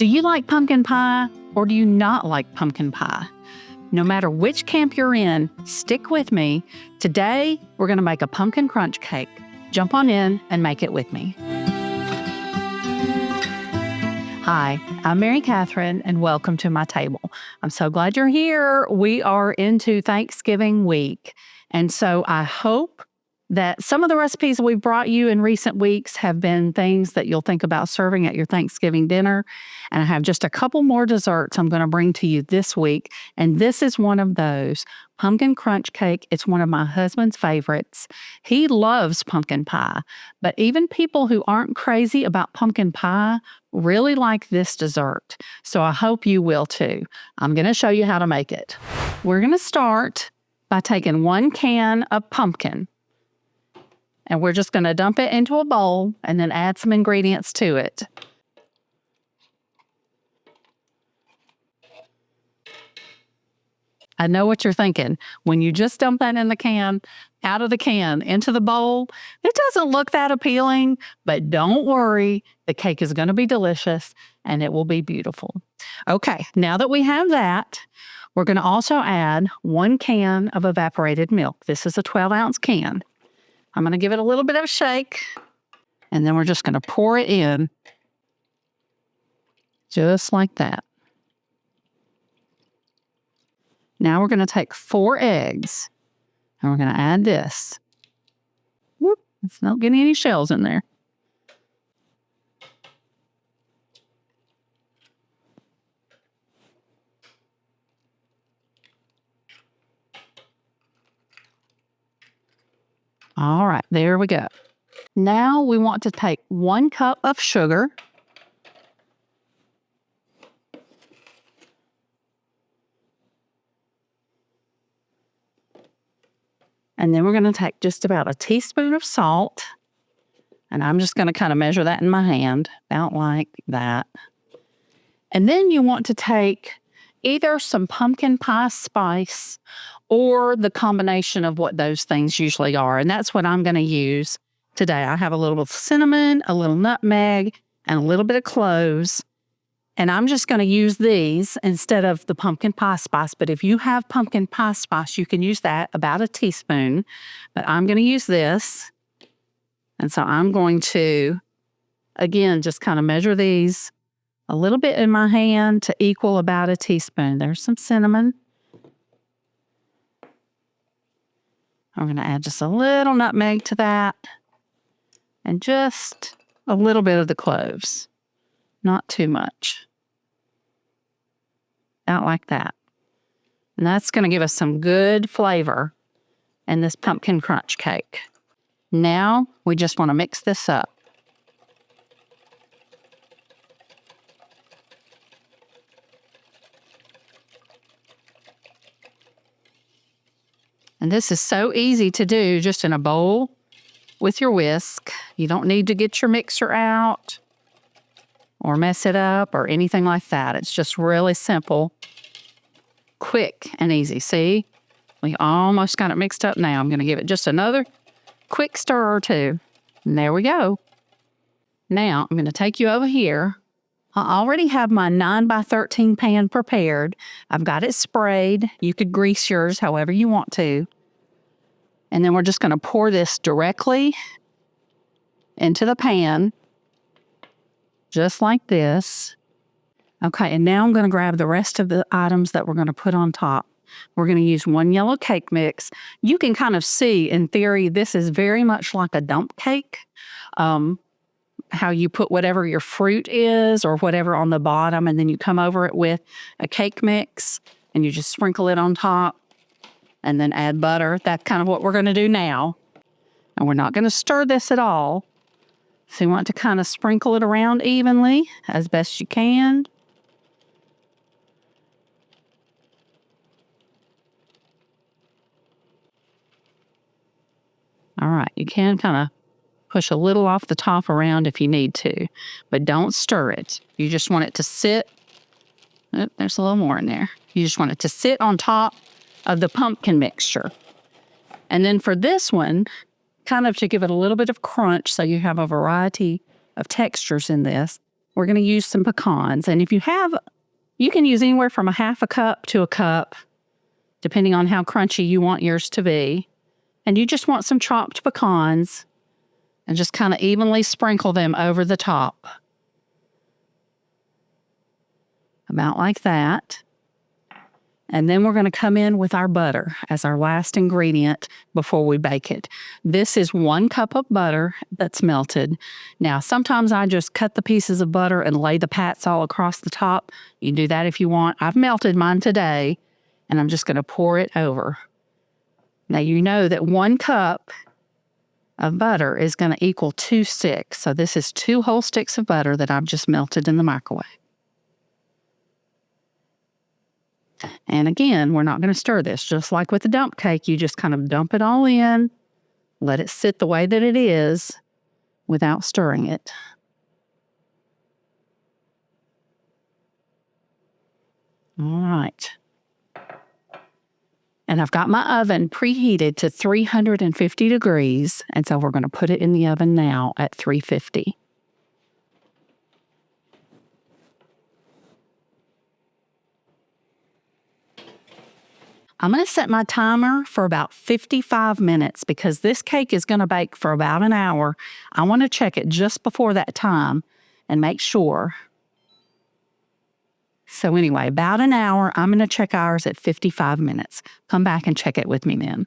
Do you like pumpkin pie or do you not like pumpkin pie? No matter which camp you're in, stick with me. Today, we're going to make a pumpkin crunch cake. Jump on in and make it with me. Hi, I'm Mary Catherine, and welcome to my table. I'm so glad you're here. We are into Thanksgiving week, and so I hope that some of the recipes we've brought you in recent weeks have been things that you'll think about serving at your Thanksgiving dinner. And I have just a couple more desserts I'm going to bring to you this week, and this is one of those. Pumpkin crunch cake. It's one of my husband's favorites. He loves pumpkin pie, but even people who aren't crazy about pumpkin pie really like this dessert. So I hope you will too. I'm going to show you how to make it. We're going to start by taking 1 can of pumpkin, and we're just going to dump it into a bowl and then add some ingredients to it. I know what you're thinking. When you just dump that in the can, out of the can, into the bowl, it doesn't look that appealing, but don't worry. The cake is going to be delicious and it will be beautiful. Okay, now that we have that, we're going to also add 1 can of evaporated milk. This is a 12-ounce can. I'm going to give it a little bit of a shake, and then we're just going to pour it in just like that. Now we're going to take 4 eggs, and we're going to add this. Whoop, let's not get any shells in there. All right, there we go. Now we want to take 1 cup of sugar. And then we're going to take just about a teaspoon of salt. And I'm just going to kind of measure that in my hand, about like that. And then you want to take either some pumpkin pie spice or the combination of what those things usually are. And that's what I'm going to use today. I have a little cinnamon, a little nutmeg, and a little bit of cloves. And I'm just going to use these instead of the pumpkin pie spice. But if you have pumpkin pie spice, you can use that, about a teaspoon. But I'm going to use this. And so I'm going to, again, just kind of measure these a little bit in my hand to equal about a teaspoon. There's some cinnamon. I'm going to add just a little nutmeg to that. And just a little bit of the cloves. Not too much. Out like that. And that's going to give us some good flavor in this pumpkin crunch cake. Now we just want to mix this up. And this is so easy to do just in a bowl with your whisk. You don't need to get your mixer out or mess it up or anything like that. It's just really simple, quick, and easy. See, we almost got it mixed up now. I'm going to give it just another quick stir or two. And there we go. Now, I'm going to take you over here. I already have my 9x13 pan prepared. I've got it sprayed. You could grease yours however you want to. And then we're just going to pour this directly into the pan. Just like this. Okay, and now I'm going to grab the rest of the items that we're going to put on top. We're going to use 1 yellow cake mix. You can kind of see, in theory, this is very much like a dump cake. How you put whatever your fruit is or whatever on the bottom, and then you come over it with a cake mix, and you just sprinkle it on top, and then add butter. That's kind of what we're going to do now. And we're not going to stir this at all. So you want to kind of sprinkle it around evenly as best you can. All right, you can kind of push a little off the top around if you need to, but don't stir it. You just want it to sit. Oh, there's a little more in there. You just want it to sit on top of the pumpkin mixture. And then for this one, kind of to give it a little bit of crunch so you have a variety of textures in this, we're going to use some pecans. And if you have, you can use anywhere from a half a cup to a cup, depending on how crunchy you want yours to be. And you just want some chopped pecans and just kind of evenly sprinkle them over the top. About like that. And then we're going to come in with our butter as our last ingredient before we bake it. This is 1 cup of butter that's melted. Now, sometimes I just cut the pieces of butter and lay the pats all across the top. You can do that if you want. I've melted mine today, and I'm just going to pour it over. Now, you know that 1 cup of butter is going to equal 2 sticks. So this is 2 whole sticks of butter that I've just melted in the microwave. And again, we're not going to stir this. Just like with the dump cake, you just kind of dump it all in, let it sit the way that it is without stirring it. All right. And I've got my oven preheated to 350 degrees, and so we're going to put it in the oven now at 350. I'm going to set my timer for about 55 minutes because this cake is going to bake for about an hour. I want to check it just before that time and make sure. So anyway, about an hour, I'm going to check ours at 55 minutes. Come back and check it with me then.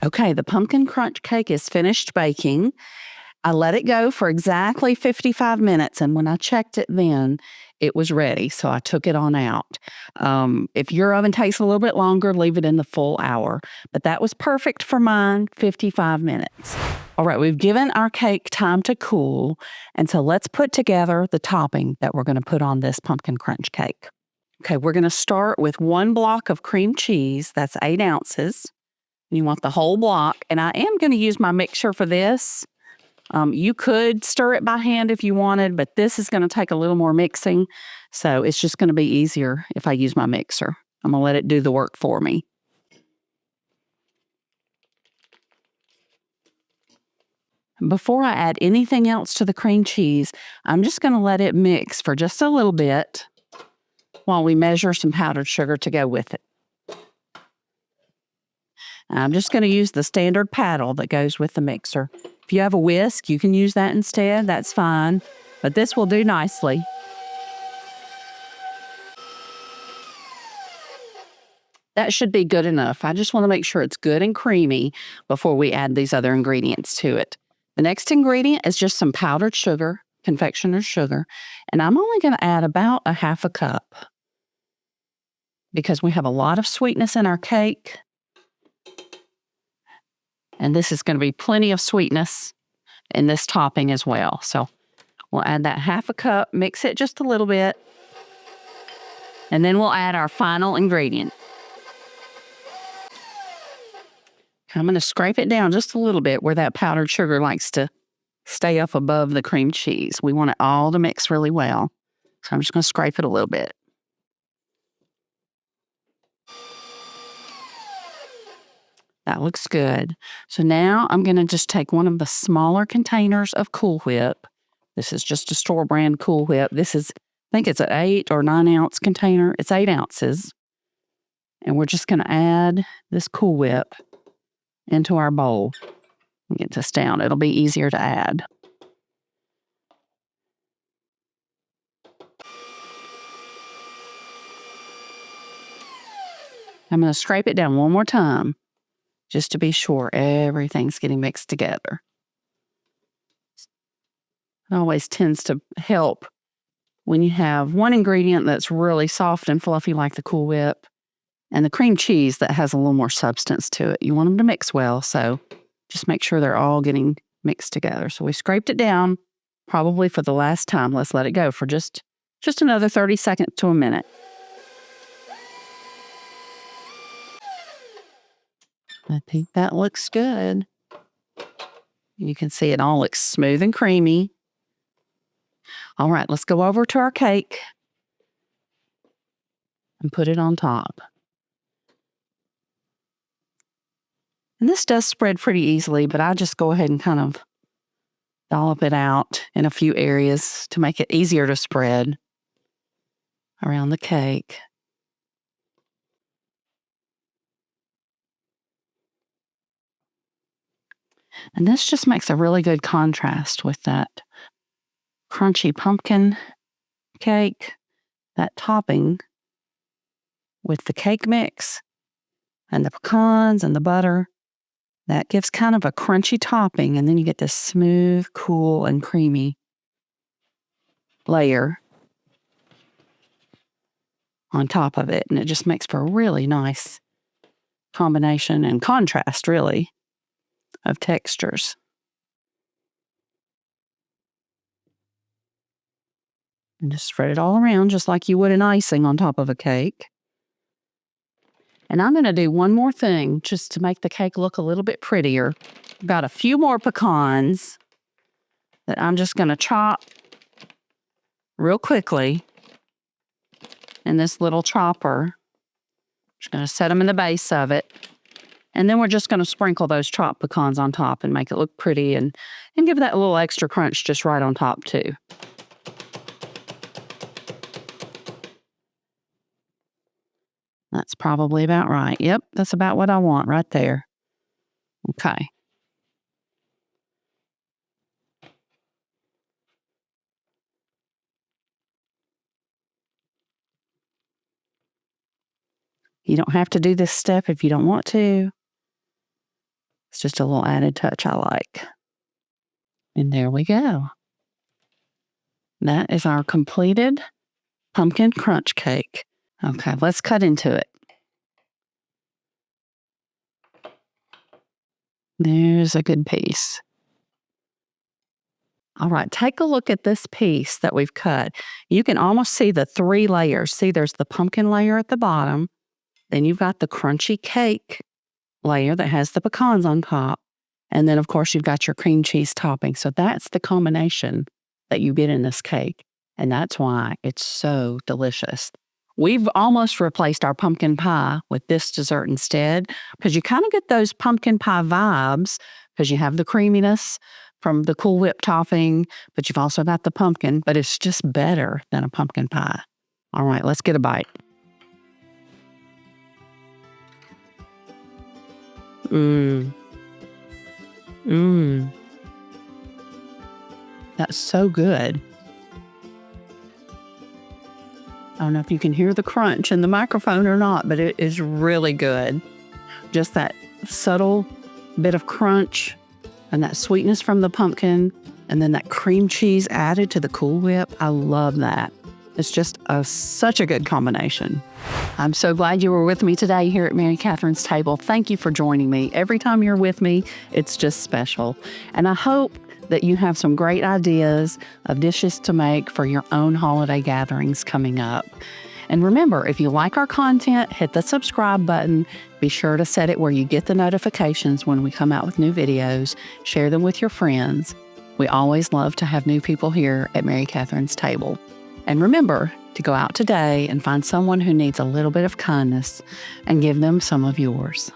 Okay, the pumpkin crunch cake is finished baking. I let it go for exactly 55 minutes, and when I checked it then, it was ready, so I took it on out. If your oven takes a little bit longer, leave it in the full hour. But that was perfect for mine, 55 minutes. All right, we've given our cake time to cool, and so let's put together the topping that we're going to put on this pumpkin crunch cake. Okay, we're going to start with 1 block of cream cheese. That's 8 ounces. You want the whole block, and I am going to use my mixer for this. You could stir it by hand if you wanted, but this is going to take a little more mixing, so it's just going to be easier if I use my mixer. I'm going to let it do the work for me. Before I add anything else to the cream cheese, I'm just going to let it mix for just a little bit while we measure some powdered sugar to go with it. I'm just going to use the standard paddle that goes with the mixer. If you have a whisk, you can use that instead. That's fine. But this will do nicely. That should be good enough. I just want to make sure it's good and creamy before we add these other ingredients to it. The next ingredient is just some powdered sugar, confectioner's sugar, and I'm only going to add about a half a cup because we have a lot of sweetness in our cake. And this is going to be plenty of sweetness in this topping as well. So we'll add that half a cup, mix it just a little bit, and then we'll add our final ingredient. I'm going to scrape it down just a little bit where that powdered sugar likes to stay up above the cream cheese. We want it all to mix really well. So I'm just going to scrape it a little bit. That looks good. So now I'm going to just take one of the smaller containers of Cool Whip. This is just a store brand Cool Whip. This is, I think it's an 8 or 9 ounce container. It's 8 ounces. And we're just going to add this Cool Whip into our bowl. Get this down. It'll be easier to add. I'm going to scrape it down one more time, just to be sure everything's getting mixed together. It always tends to help when you have one ingredient that's really soft and fluffy like the Cool Whip and the cream cheese that has a little more substance to it. You want them to mix well, so just make sure they're all getting mixed together. So we scraped it down probably for the last time. Let's let it go for just another 30 seconds to a minute. I think that looks good. You can see it all looks smooth and creamy. All right, let's go over to our cake and put it on top. And this does spread pretty easily, but I just go ahead and kind of dollop it out in a few areas to make it easier to spread around the cake. And this just makes a really good contrast with that crunchy pumpkin cake, that topping with the cake mix and the pecans and the butter. That gives kind of a crunchy topping, and then you get this smooth, cool, and creamy layer on top of it. And it just makes for a really nice combination and contrast, really, of textures. And just spread it all around just like you would an icing on top of a cake. And I'm going to do one more thing just to make the cake look a little bit prettier. Got a few more pecans that I'm just going to chop real quickly in this little chopper. Just going to set them in the base of it. And then we're just going to sprinkle those chopped pecans on top and make it look pretty and give that a little extra crunch just right on top too. That's probably about right. Yep, that's about what I want right there. Okay. You don't have to do this step if you don't want to. It's just a little added touch I like. And there we go. That is our completed pumpkin crunch cake. Okay, let's cut into it. There's a good piece. All right, take a look at this piece that we've cut. You can almost see the 3 layers. See, there's the pumpkin layer at the bottom. Then you've got the crunchy cake layer that has the pecans on top. And then, of course, you've got your cream cheese topping. So that's the combination that you get in this cake. And that's why it's so delicious. We've almost replaced our pumpkin pie with this dessert instead, because you kind of get those pumpkin pie vibes because you have the creaminess from the Cool Whip topping, but you've also got the pumpkin, but it's just better than a pumpkin pie. All right, let's get a bite. That's so good. I don't know if you can hear the crunch in the microphone or not, but it is really good. Just that subtle bit of crunch and that sweetness from the pumpkin, and then that cream cheese added to the Cool Whip. I love that. It's just such a good combination. I'm so glad you were with me today here at Mary Catherine's Table. Thank you for joining me. Every time you're with me, it's just special. And I hope that you have some great ideas of dishes to make for your own holiday gatherings coming up. And remember, if you like our content, hit the subscribe button. Be sure to set it where you get the notifications when we come out with new videos. Share them with your friends. We always love to have new people here at Mary Catherine's Table. And remember to go out today and find someone who needs a little bit of kindness and give them some of yours.